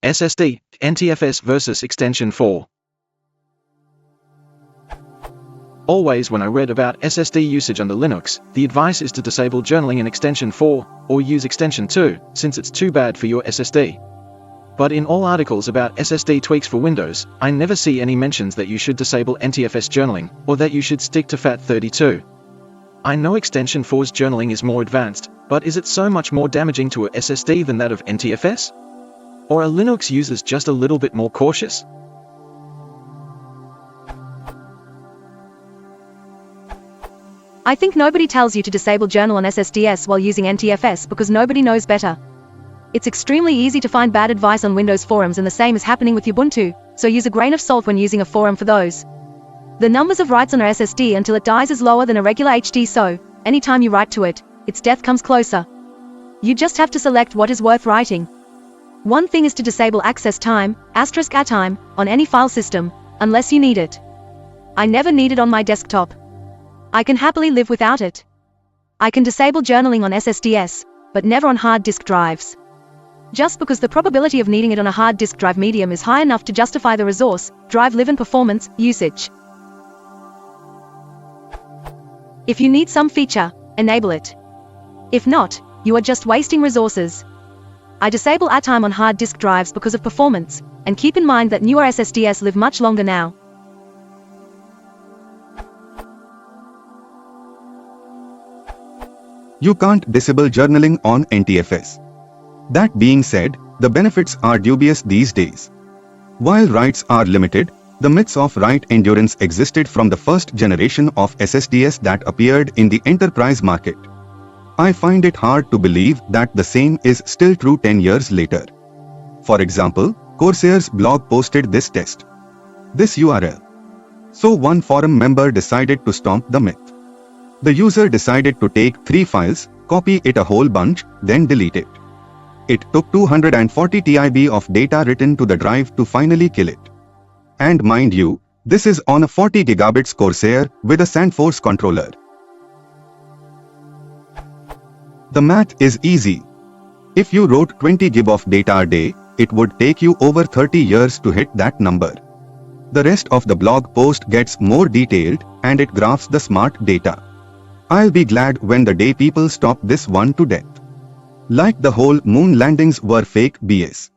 SSD, Ntfs Vs Ext4. Always when I read about SSD usage under Linux, the advice is to disable journaling in extension 4, or use extension 2, since it's too bad for your SSD. But in all articles about SSD tweaks for Windows, I never see any mentions that you should disable Ntfs journaling, or that you should stick to FAT32. I know extension 4's journaling is more advanced, but is it so much more damaging to a SSD than that of Ntfs? Or are Linux users just a little bit more cautious? I think nobody tells you to disable journal on SSDs while using Ntfs because nobody knows better. It's extremely easy to find bad advice on Windows forums, and the same is happening with Ubuntu, so use a grain of salt when using a forum for those. The numbers of writes on a SSD until it dies is lower than a regular HD, so anytime you write to it, its death comes closer. You just have to select what is worth writing. One thing is to disable access time, *@time, on any file system, unless you need it. I never need it on my desktop. I can happily live without it. I can disable journaling on SSDs, but never on hard disk drives. Just because the probability of needing it on a hard disk drive medium is high enough to justify the resource, drive live and performance, usage. If you need some feature, enable it. If not, you are just wasting resources. I disable *time on hard disk drives because of performance, and keep in mind that newer SSDs live much longer now. You can't disable journaling on Ntfs. That being said, the benefits are dubious these days. While writes are limited, the myths of write endurance existed from the first generation of SSDs that appeared in the enterprise market. I find it hard to believe that the same is still true 10 years later. For example, Corsair's blog posted this test. This URL. So one forum member decided to stomp the myth. The user decided to take 3 files, copy it a whole bunch, then delete it. It took 240 TB of data written to the drive to finally kill it. And mind you, this is on a 40 gigabits Corsair with a SandForce controller. The math is easy. If you wrote 20 GB of data a day, it would take you over 30 years to hit that number. The rest of the blog post gets more detailed, and it graphs the smart data. I'll be glad when the day people stop this one to death. Like the whole moon landings were fake BS.